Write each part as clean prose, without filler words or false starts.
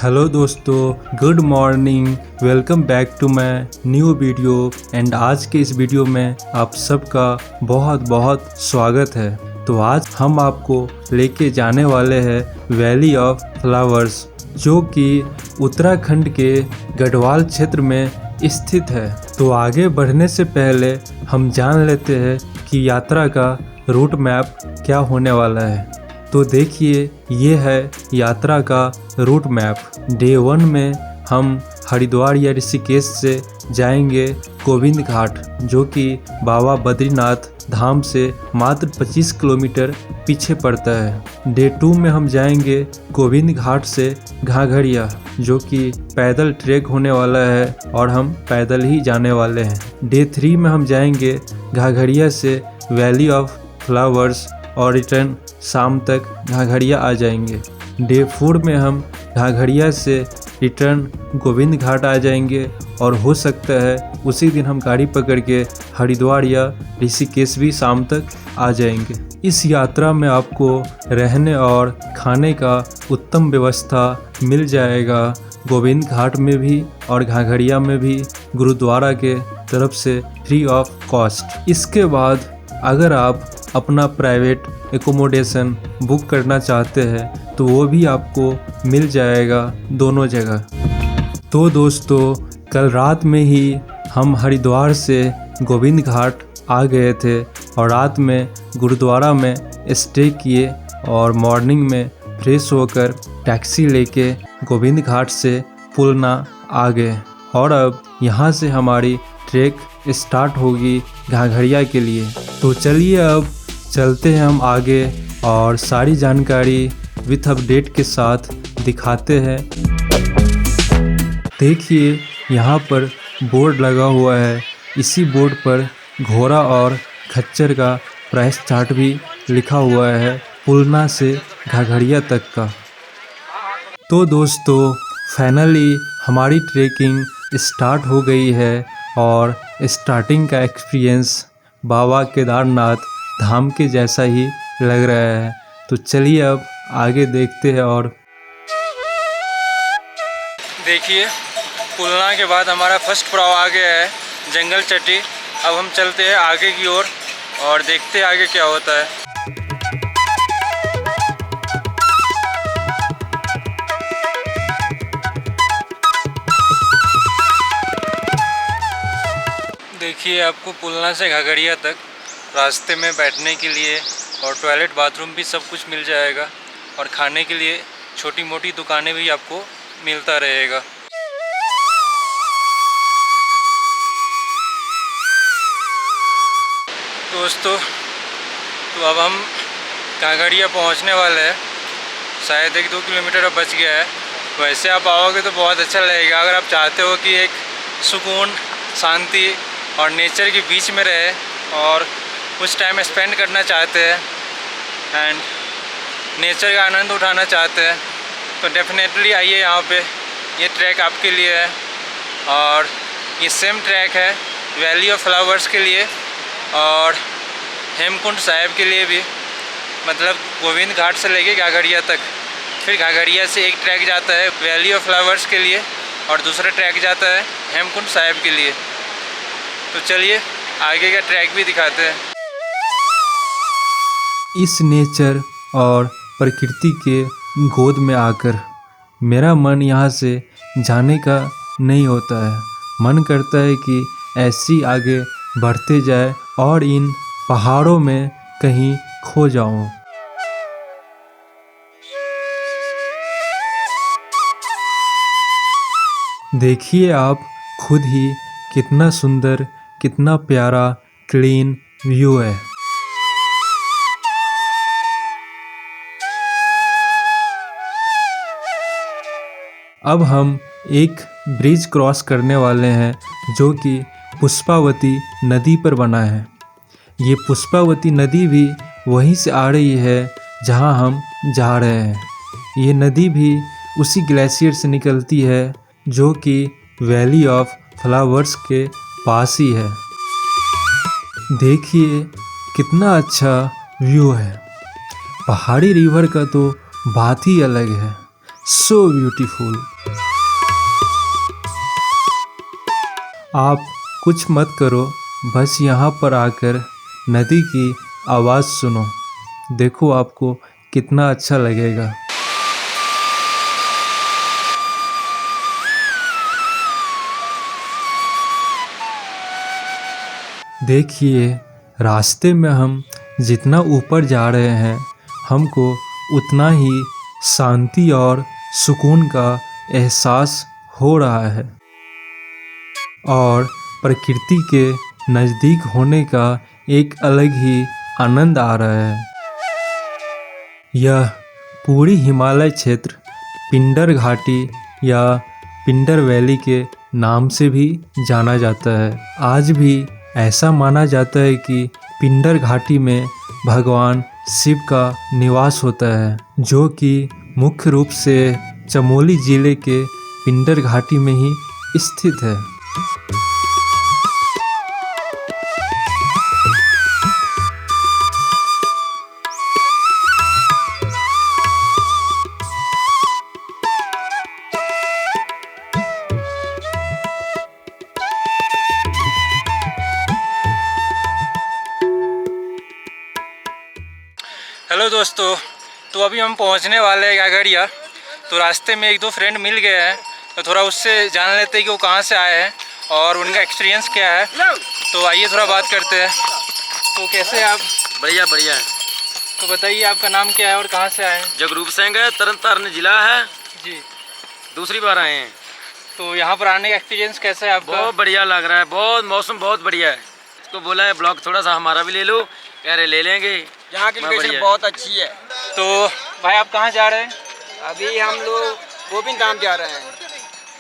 Hello दोस्तों, good morning. Welcome back to my new video. And आज के इस वीडियो में आप सबका बहुत बहुत स्वागत है। तो आज हम आपको लेके जाने वाले हैं वैली ऑफ फ्लावर्स, जो कि उत्तराखंड के गढ़वाल क्षेत्र में स्थित है। तो आगे बढ़ने से पहले हम जान लेते हैं कि यात्रा का रूट मैप क्या होने वाला है। तो देखिए, ये है यात्रा का रूट मैप। डे 1 में हम हरिद्वार या ऋषिकेश से जाएंगे गोविंद घाट, जो कि बाबा बद्रीनाथ धाम से मात्र 25 किलोमीटर पीछे पड़ता है। डे 2 में हम जाएंगे गोविंद घाट से घाघरिया, जो कि पैदल ट्रैक होने वाला है और हम पैदल ही जाने वाले हैं। डे 3 में हम जाएंगे घाघरिया से वैली ऑफ फ्लावर्स और रिटर्न शाम तक घाघरिया आ जाएंगे। डे 4 में हम घाघरिया से रिटर्न गोविंद घाट आ जाएंगे और हो सकता है उसी दिन हम गाड़ी पकड़ के हरिद्वार या ऋषिकेश भी शाम तक आ जाएंगे। इस यात्रा में आपको रहने और खाने का उत्तम व्यवस्था मिल जाएगा, गोविंद घाट में भी और घाघरिया में भी, गुरुद्वारा के तरफ से फ्री ऑफ कॉस्ट। इसके बाद अगर आप अपना प्राइवेट एकोमोडेशन बुक करना चाहते हैं तो वो भी आपको मिल जाएगा दोनों जगह। तो दोस्तों, कल रात में ही हम हरिद्वार से गोविंद घाट आ गए थे और रात में गुरुद्वारा में स्टे किए और मॉर्निंग में फ्रेश होकर टैक्सी लेके गोविंद घाट से पुलना आ गए। और अब यहाँ से हमारी ट्रैक स्टार्ट होगी घाघरिया के लिए। तो चलिए अब चलते हैं हम आगे और सारी जानकारी विथ अपडेट के साथ दिखाते हैं। देखिए, यहाँ पर बोर्ड लगा हुआ है। इसी बोर्ड पर घोड़ा और खच्चर का प्राइस चार्ट भी लिखा हुआ है, पुलना से घाघरिया तक का। तो दोस्तों, फाइनली हमारी ट्रैकिंग स्टार्ट हो गई है और स्टार्टिंग का एक्सपीरियंस बाबा केदारनाथ धाम के जैसा ही लग रहा है। तो चलिए अब आगे देखते हैं। और देखिए, पुलना के बाद हमारा फर्स्ट पड़ाव आ गया है जंगल चट्टी। अब हम चलते हैं आगे की ओर और देखते हैं आगे क्या होता है। देखिए, आपको पुलना से घाघरिया तक रास्ते में बैठने के लिए और टॉयलेट बाथरूम भी सब कुछ मिल जाएगा और खाने के लिए छोटी मोटी दुकानें भी आपको मिलता रहेगा। दोस्तों, तो अब हम घाघरिया पहुंचने वाले हैं। शायद 1-2 किलोमीटर अब बच गया है। वैसे आप आओगे तो बहुत अच्छा लगेगा अगर आप चाहते हो कि एक सुकून, शांति और नेचर के बीच में रहे और कुछ टाइम स्पेंड करना चाहते हैं एंड नेचर का आनंद उठाना चाहते हैं तो डेफिनेटली आइए यहाँ पे। ये ट्रैक आपके लिए है और ये सेम ट्रैक है वैली ऑफ फ्लावर्स के लिए और हेमकुंड साहिब के लिए भी। मतलब गोविंद घाट से लेके घाघरिया तक, फिर घाघरिया से एक ट्रैक जाता है वैली ऑफ फ्लावर्स के लिए और दूसरा ट्रैक जाता है हेमकुंड साहिब के लिए। तो चलिए आगे का ट्रैक भी दिखाते हैं। इस नेचर और प्रकृति के गोद में आकर मेरा मन यहाँ से जाने का नहीं होता है। मन करता है कि ऐसी आगे बढ़ते जाए और इन पहाड़ों में कहीं खो जाऊं। देखिए आप खुद ही, कितना सुंदर, कितना प्यारा क्लीन व्यू है। अब हम एक ब्रिज क्रॉस करने वाले हैं जो कि पुष्पावती नदी पर बना है। ये पुष्पावती नदी भी वहीं से आ रही है जहां हम जा रहे हैं। ये नदी भी उसी ग्लेशियर से निकलती है जो कि वैली ऑफ फ्लावर्स के पास ही है। देखिए कितना अच्छा व्यू है। पहाड़ी रिवर का तो बात ही अलग है। So beautiful. आप कुछ मत करो, बस यहाँ पर आकर नदी की आवाज़ सुनो। देखो आपको कितना अच्छा लगेगा। देखिए, रास्ते में हम जितना ऊपर जा रहे हैं, हमको उतना ही शांति और सुकून का एहसास हो रहा है और प्रकृति के नज़दीक होने का एक अलग ही आनंद आ रहा है। यह पूरी हिमालय क्षेत्र पिंडर घाटी या पिंडर वैली के नाम से भी जाना जाता है। आज भी ऐसा माना जाता है कि पिंडर घाटी में भगवान शिव का निवास होता है, जो कि मुख्य रूप से चमोली जिले के पिंडर घाटी में ही स्थित है। हेलो दोस्तों, तो अभी हम पहुंचने वाले हैं घाघरिया। तो रास्ते में एक दो फ्रेंड मिल गए हैं, तो थोड़ा उससे जान लेते हैं कि वो कहां से आए हैं और उनका एक्सपीरियंस क्या है। तो आइए थोड़ा बात करते हैं। तो कैसे आप? बढ़िया बढ़िया है। तो बताइए आपका नाम क्या है और कहां से आए हैं? जगरूप सिंह है, तरन जिला है जी। दूसरी बार आए हैं। तो यहाँ पर आने का एक्सपीरियंस कैसा है आपका? बहुत बढ़िया लग रहा है, बहुत मौसम बहुत बढ़िया है। इसको बोला है ब्लॉग थोड़ा सा हमारा भी ले लो, कह रहे ले लेंगे। यहाँ की लोकेशन बहुत अच्छी है। तो भाई आप कहाँ जा रहे हैं? अभी हम लोग गोविंद धाम जा रहे हैं।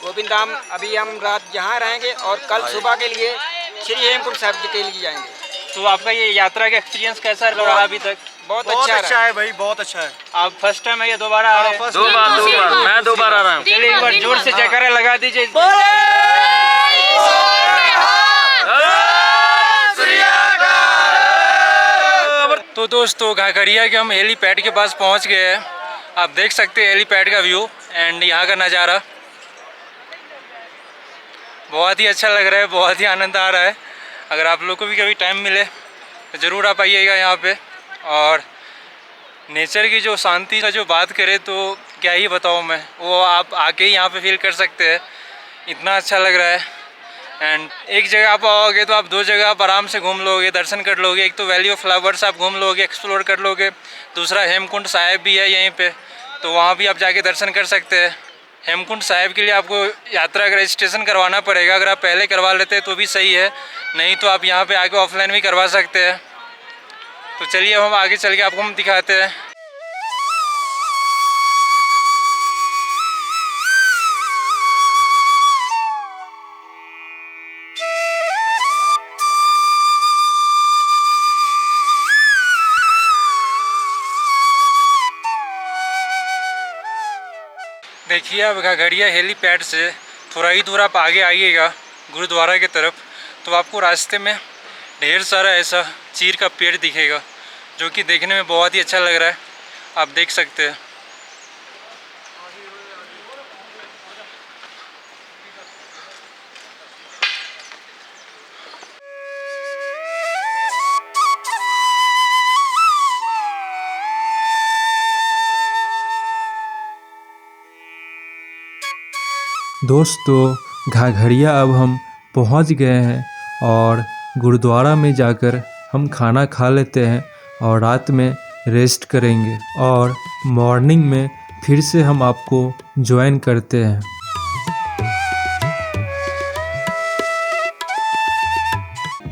गोविंद धाम अभी हम रात यहाँ रहेंगे और कल सुबह के लिए श्री हेमकुंड साहिब जी के लिए जाएंगे। तो आपका ये यात्रा का एक्सपीरियंस कैसा रहा अभी तक? बहुत अच्छा है भाई, बहुत अच्छा है। आप फर्स्ट टाइम है या दोबारा आ रहे हैं? दो बार मैं 2 बार आ रहा हूँ। चलिए एक बार जोर से जयकारा लगा दीजिए। तो दोस्तों, घाघरिया के हम हेलीपैड के पास पहुंच गए हैं। आप देख सकते हैं हेलीपैड का व्यू एंड यहाँ का नज़ारा। बहुत ही अच्छा लग रहा है, बहुत ही आनंद आ रहा है। अगर आप लोग को भी कभी टाइम मिले तो ज़रूर आप आइएगा यहाँ पे। और नेचर की जो शांति का जो बात करें तो क्या ही बताऊँ मैं, वो आप आके ही यहाँ पे फील कर सकते हैं। इतना अच्छा लग रहा है। एंड एक जगह आप आओगे तो आप 2 जगह आप आराम से घूम लोगे, दर्शन कर लोगे। एक तो वैली ऑफ फ्लावर्स आप घूम लोगे, एक्सप्लोर कर लोगे। दूसरा हेमकुंड साहिब भी है यहीं पे, तो वहाँ भी आप जाके दर्शन कर सकते हैं। हेमकुंड साहिब के लिए आपको यात्रा का रजिस्ट्रेशन करवाना पड़ेगा। अगर आप पहले करवा लेते हैं तो भी सही है, नहीं तो आप यहाँ पे आके ऑफलाइन भी करवा सकते हैं। तो चलिए अब हम आगे चल के आपको हम दिखाते हैं। देखिए अब घाघरिया हेलीपैड से थोड़ा ही दूर आप आगे आइएगा गुरुद्वारा की तरफ, तो आपको रास्ते में ढेर सारा ऐसा चीर का पेड़ दिखेगा, जो कि देखने में बहुत ही अच्छा लग रहा है। आप देख सकते हैं। दोस्तों, घाघरिया अब हम पहुंच गए हैं और गुरुद्वारा में जाकर हम खाना खा लेते हैं और रात में रेस्ट करेंगे और मॉर्निंग में फिर से हम आपको ज्वाइन करते हैं।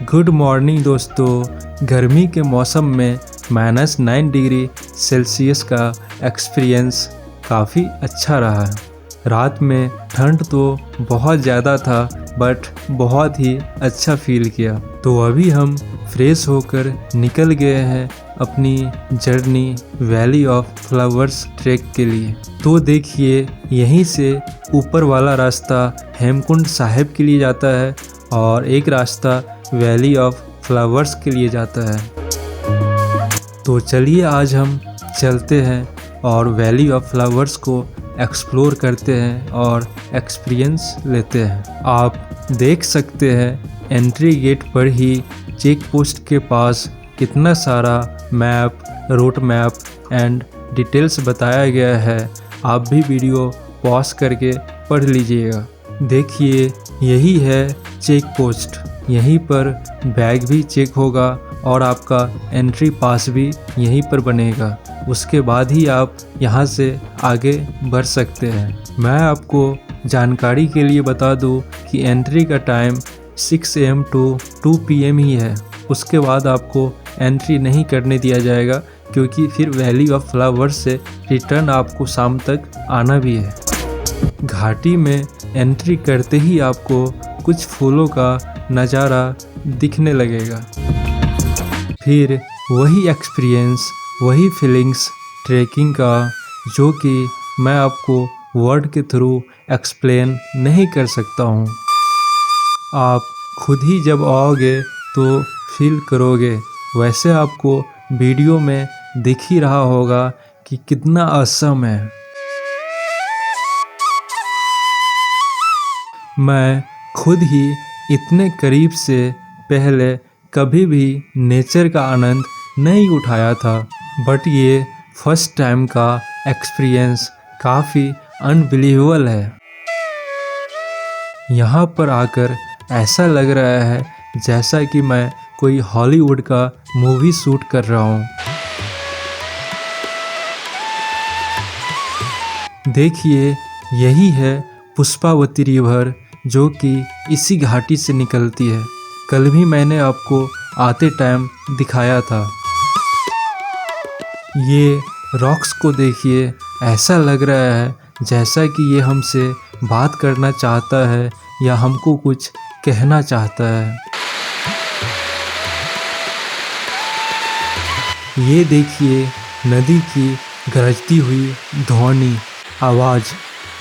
गुड मॉर्निंग दोस्तों। गर्मी के मौसम में -9 डिग्री सेल्सियस का एक्सपीरियंस काफ़ी अच्छा रहा है। रात में ठंड तो बहुत ज़्यादा था, बट बहुत ही अच्छा फील किया। तो अभी हम फ्रेश होकर निकल गए हैं अपनी journey valley of flowers track के लिए। तो देखिए, यहीं से ऊपर वाला रास्ता हेमकुंड साहिब के लिए जाता है और एक रास्ता वैली ऑफ फ्लावर्स के लिए जाता है। तो चलिए आज हम चलते हैं और वैली ऑफ फ्लावर्स को एक्सप्लोर करते हैं और एक्सपीरियंस लेते हैं। आप देख सकते हैं एंट्री गेट पर ही चेक पोस्ट के पास कितना सारा map, route map and details बताया गया है। आप भी वीडियो पॉज करके पढ़ लीजिएगा। देखिए यही है चेक पोस्ट। यहीं पर बैग भी चेक होगा और आपका एंट्री पास भी यहीं पर बनेगा। उसके बाद ही आप यहाँ से आगे बढ़ सकते हैं। मैं आपको जानकारी के लिए बता दूं कि एंट्री का टाइम 6 AM to 2 PM ही है। उसके बाद आपको एंट्री नहीं करने दिया जाएगा, क्योंकि फिर वैली ऑफ फ्लावर्स से रिटर्न आपको शाम तक आना भी है। घाटी में एंट्री करते ही आपको कुछ फूलों का नज़ारा दिखने लगेगा। फिर वही एक्सपीरियंस, वही फीलिंग्स ट्रैकिंग का, जो कि मैं आपको वर्ड के थ्रू एक्सप्लेन नहीं कर सकता हूँ। आप खुद ही जब आओगे तो फील करोगे। वैसे आपको वीडियो में दिख ही रहा होगा कि कितना असम है। मैं खुद ही इतने करीब से पहले कभी भी नेचर का आनंद नहीं उठाया था, बट ये फर्स्ट टाइम का एक्सपीरियंस काफ़ी अनबिलीवेबल है। यहाँ पर आकर ऐसा लग रहा है जैसा कि मैं कोई हॉलीवुड का मूवी शूट कर रहा हूँ। देखिए यही है पुष्पावती रिवर, जो कि इसी घाटी से निकलती है। कल भी मैंने आपको आते टाइम दिखाया था। ये रॉक्स को देखिए, ऐसा लग रहा है जैसा कि ये हमसे बात करना चाहता है या हमको कुछ कहना चाहता है। ये देखिए नदी की गरजती हुई ध्वनि, आवाज़।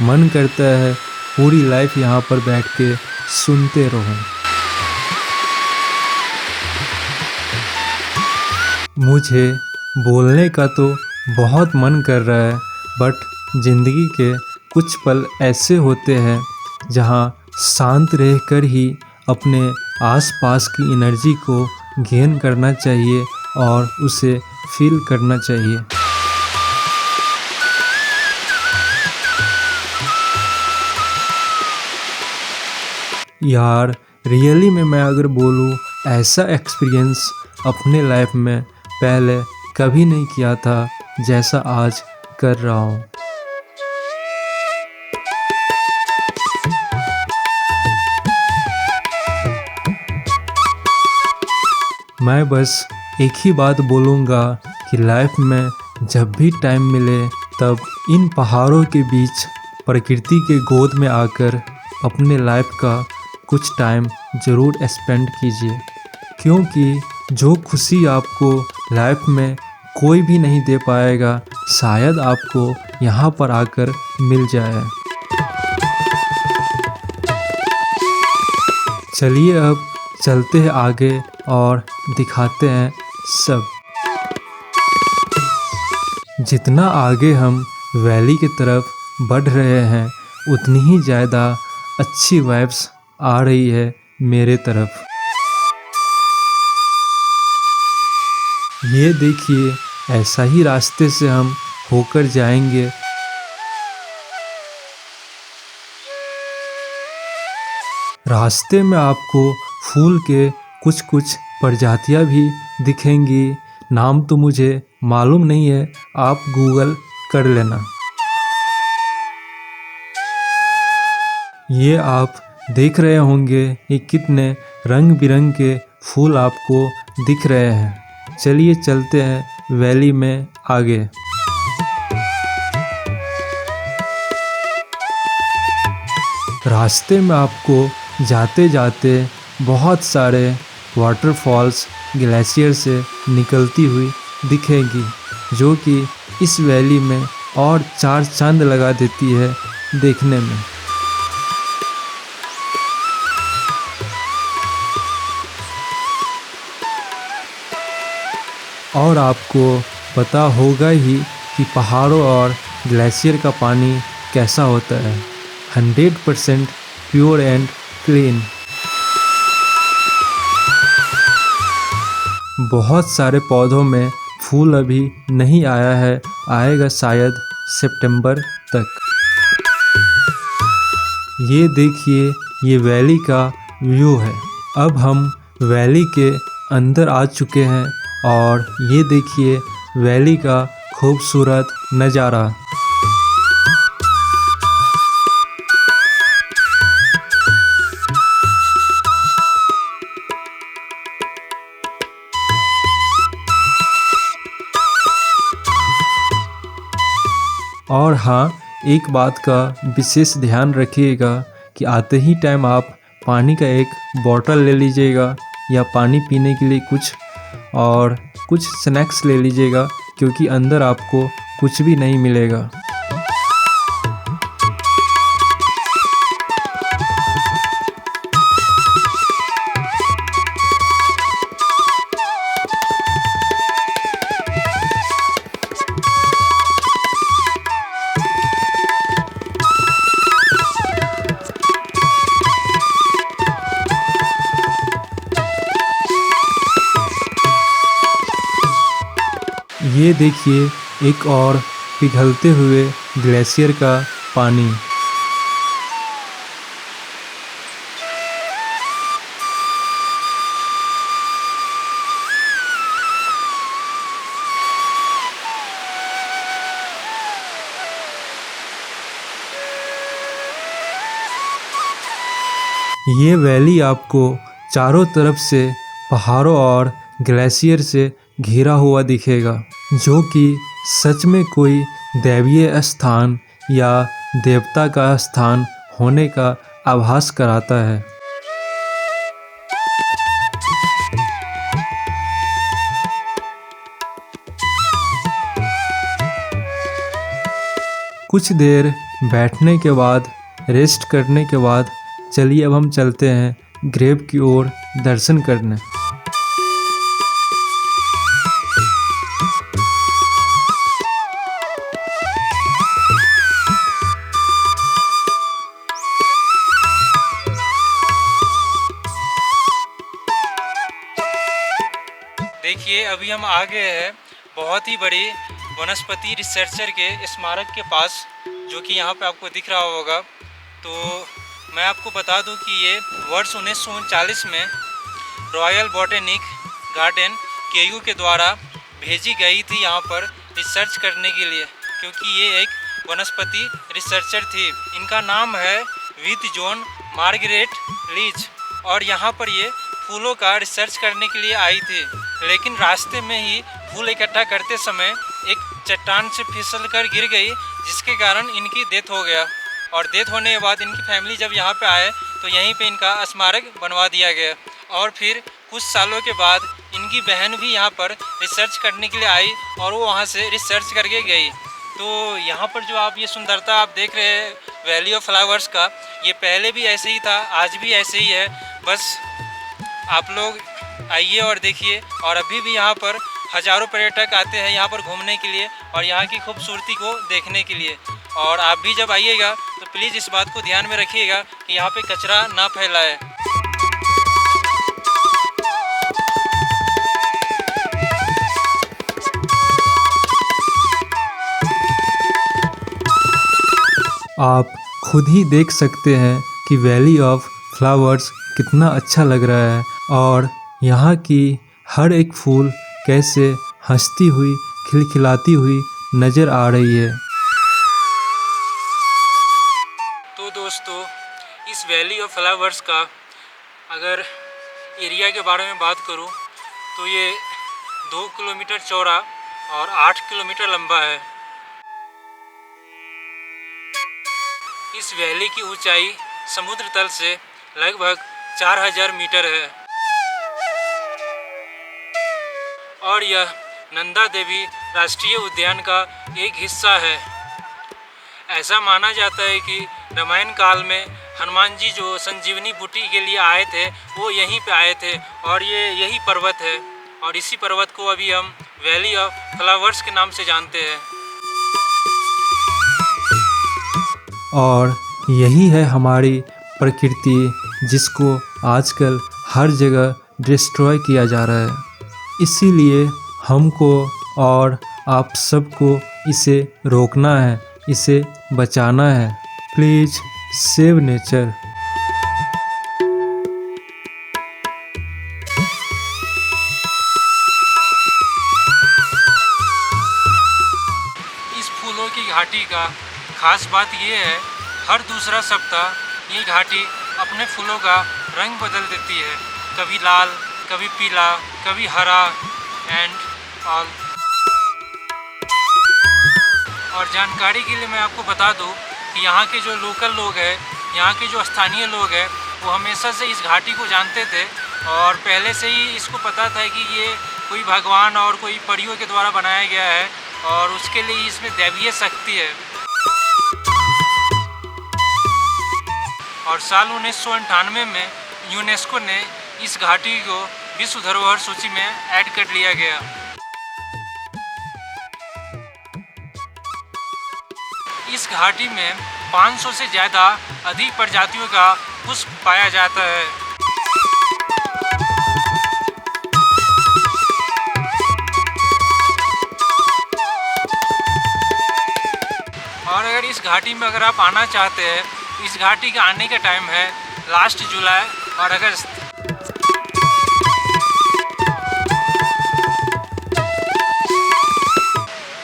मन करता है पूरी लाइफ यहाँ पर बैठ के सुनते रहूं। मुझे बोलने का तो बहुत मन कर रहा है, बट ज़िंदगी के कुछ पल ऐसे होते हैं जहाँ शांत रहकर ही अपने आसपास की एनर्जी को गेन करना चाहिए और उसे फील करना चाहिए। यार रियली में मैं अगर बोलूँ, ऐसा एक्सपीरियंस अपने लाइफ में पहले कभी नहीं किया था जैसा आज कर रहा हूँ। मैं बस एक ही बात बोलूँगा कि लाइफ में जब भी टाइम मिले तब इन पहाड़ों के बीच प्रकृति के गोद में आकर अपने लाइफ का कुछ टाइम ज़रूर स्पेंड कीजिए, क्योंकि जो खुशी आपको लाइफ में कोई भी नहीं दे पाएगा, शायद आपको यहाँ पर आकर मिल जाए। चलिए अब चलते हैं आगे और दिखाते हैं सब। जितना आगे हम वैली की तरफ बढ़ रहे हैं, उतनी ही ज़्यादा अच्छी वाइब्स आ रही है मेरे तरफ। ये देखिए, ऐसा ही रास्ते से हम होकर जाएंगे। रास्ते में आपको फूल के कुछ कुछ प्रजातियां भी दिखेंगी। नाम तो मुझे मालूम नहीं है, आप गूगल कर लेना। ये आप देख रहे होंगे कि कितने रंग बिरंग के फूल आपको दिख रहे हैं। चलिए चलते हैं वैली में आगे। रास्ते में आपको जाते जाते बहुत सारे वाटरफॉल्स ग्लेशियर से निकलती हुई दिखेंगी, जो कि इस वैली में और चार चांद लगा देती है देखने में। और आपको पता होगा ही कि पहाड़ों और ग्लेशियर का पानी कैसा होता है, 100% प्योर एंड क्लीन। बहुत सारे पौधों में फूल अभी नहीं आया है, आएगा शायद सितंबर तक। ये देखिए, ये वैली का व्यू है। अब हम वैली के अंदर आ चुके हैं और ये देखिए वैली का खूबसूरत नज़ारा। और हाँ, एक बात का विशेष ध्यान रखिएगा कि आते ही टाइम आप पानी का एक बॉटल ले लीजिएगा या पानी पीने के लिए कुछ स्नैक्स ले लीजिएगा, क्योंकि अंदर आपको कुछ भी नहीं मिलेगा। ये देखिए एक और पिघलते हुए ग्लेशियर का पानी। ये वैली आपको चारों तरफ से पहाड़ों और ग्लेशियर से घिरा हुआ दिखेगा, जो कि सच में कोई दैवीय स्थान या देवता का स्थान होने का आभास कराता है। कुछ देर बैठने के बाद, रेस्ट करने के बाद, चलिए अब हम चलते हैं ग्रेव की ओर दर्शन करने। देखिए अभी हम आ गए हैं बहुत ही बड़ी वनस्पति रिसर्चर के स्मारक के पास, जो कि यहाँ पे आपको दिख रहा होगा। तो मैं आपको बता दूं कि ये वर्ष 1939 में रॉयल बॉटेनिक गार्डन केयू के द्वारा भेजी गई थी यहाँ पर रिसर्च करने के लिए, क्योंकि ये एक वनस्पति रिसर्चर थी। इनका नाम है विथ जॉन मार्गरेट लीच, और यहाँ पर ये फूलों का रिसर्च करने के लिए आई थी। लेकिन रास्ते में ही फूल इकट्ठा करते समय एक चट्टान से फिसल कर गिर गई, जिसके कारण इनकी डेथ हो गया। और डेथ होने के बाद इनकी फैमिली जब यहाँ पे आए तो यहीं पे इनका स्मारक बनवा दिया गया। और फिर कुछ सालों के बाद इनकी बहन भी यहाँ पर रिसर्च करने के लिए आई और वो वहाँ से रिसर्च करके गई। तो यहाँ पर जो आप ये सुंदरता आप देख रहे हैं वैली ऑफ फ्लावर्स का, ये पहले भी ऐसे ही था, आज भी ऐसे ही है। बस आप लोग आइए और देखिए। और अभी भी यहाँ पर हज़ारों पर्यटक आते हैं यहाँ पर घूमने के लिए और यहाँ की खूबसूरती को देखने के लिए। और आप भी जब आइएगा तो प्लीज़ इस बात को ध्यान में रखिएगा कि यहाँ पे कचरा ना फैलाए। आप खुद ही देख सकते हैं कि वैली ऑफ फ्लावर्स कितना अच्छा लग रहा है और यहाँ की हर एक फूल कैसे हंसती हुई, खिलखिलाती हुई नज़र आ रही है। तो दोस्तों, इस वैली ऑफ फ्लावर्स का अगर एरिया के बारे में बात करूं तो ये 2 किलोमीटर चौड़ा और 8 किलोमीटर लंबा है। इस वैली की ऊंचाई समुद्र तल से लगभग 4000 मीटर है और यह नंदा देवी राष्ट्रीय उद्यान का एक हिस्सा है। ऐसा माना जाता है कि रामायण काल में हनुमान जी जो संजीवनी बूटी के लिए आए थे वो यहीं पे आए थे और ये यही पर्वत है और इसी पर्वत को अभी हम वैली ऑफ फ्लावर्स के नाम से जानते हैं। और यही है हमारी प्रकृति, जिसको आजकल हर जगह डिस्ट्रॉय किया जा रहा है। इसीलिए हमको और आप सबको इसे रोकना है, इसे बचाना है। Please save nature. इस फूलों की घाटी का खास बात ये है, हर दूसरा सप्ताह ये घाटी अपने फूलों का रंग बदल देती है, कभी लाल, कभी पीला, कभी हरा एंड ऑल। और जानकारी के लिए मैं आपको बता दूं कि यहाँ के जो लोकल लोग हैं, यहाँ के जो स्थानीय लोग हैं, वो हमेशा से इस घाटी को जानते थे और पहले से ही इसको पता था कि ये कोई भगवान और कोई परियों के द्वारा बनाया गया है और उसके लिए इसमें दैवीय शक्ति है। और साल 1998 में यूनेस्को ने इस घाटी को विश्व धरोहर सूची में ऐड कर लिया गया। इस घाटी में 500 से ज़्यादा अधिक प्रजातियों का पुष्प पाया जाता है। और अगर इस घाटी में अगर आप आना चाहते हैं तो इस घाटी का आने का टाइम है लास्ट जुलाई और अगस्त।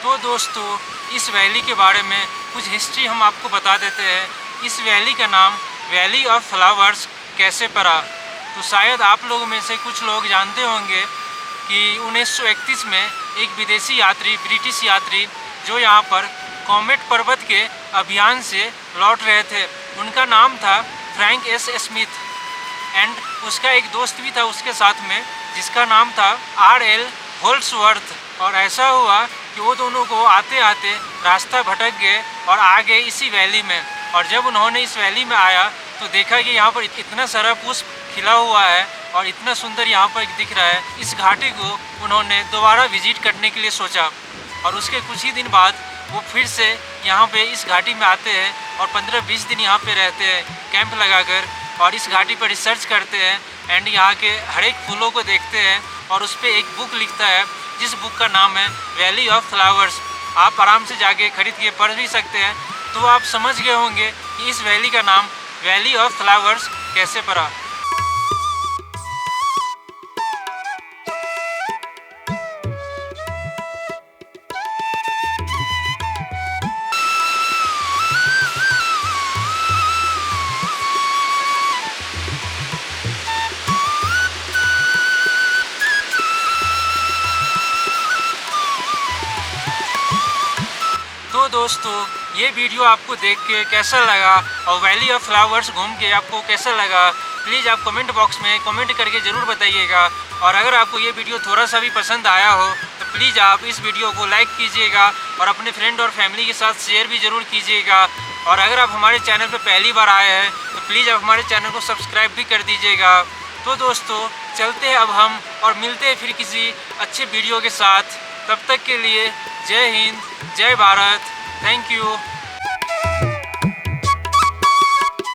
तो दोस्तों, इस वैली के बारे में कुछ हिस्ट्री हम आपको बता देते हैं। इस वैली का नाम वैली ऑफ फ्लावर्स कैसे पड़ा, तो शायद आप लोगों में से कुछ लोग जानते होंगे कि 1931 में एक विदेशी यात्री, ब्रिटिश यात्री जो यहाँ पर कॉमेट पर्वत के अभियान से लौट रहे थे, उनका नाम था फ्रैंक एस स्मिथ एंड उसका एक दोस्त भी था उसके साथ में जिसका नाम था R.L. होल्सवर्थ। और ऐसा हुआ कि वो दोनों को आते आते रास्ता भटक गए और आ गए इसी वैली में। और जब उन्होंने इस वैली में आया तो देखा कि यहाँ पर इतना सारा पुष्प खिला हुआ है और इतना सुंदर यहाँ पर दिख रहा है। इस घाटी को उन्होंने दोबारा विजिट करने के लिए सोचा और उसके कुछ ही दिन बाद वो फिर से यहाँ पे इस घाटी में आते हैं और 15-20 दिन यहाँ पे रहते हैं कैंप लगाकर और इस घाटी पर रिसर्च करते हैं एंड यहाँ के हर एक फूलों को देखते हैं और उस पर एक बुक लिखता है जिस बुक का नाम है वैली ऑफ फ्लावर्स। आप आराम से जाके खरीद के पढ़ भी सकते हैं। तो आप समझ गए होंगे कि इस वैली का नाम वैली ऑफ फ्लावर्स कैसे पड़ा। तो दोस्तों, ये वीडियो आपको देख के कैसा लगा और वैली ऑफ फ्लावर्स घूम के आपको कैसा लगा, प्लीज़ आप कमेंट बॉक्स में कमेंट करके ज़रूर बताइएगा। और अगर आपको ये वीडियो थोड़ा सा भी पसंद आया हो तो प्लीज़ आप इस वीडियो को लाइक कीजिएगा और अपने फ्रेंड और फैमिली के साथ शेयर भी ज़रूर कीजिएगा। और अगर आप हमारे चैनल पर पहली बार आए हैं तो प्लीज़ आप हमारे चैनल को सब्सक्राइब भी कर दीजिएगा। तो दोस्तों, चलते हैं अब हम और मिलते हैं फिर किसी अच्छे वीडियो के साथ। तब तक के लिए जय हिंद, जय भारत, थैंक यू।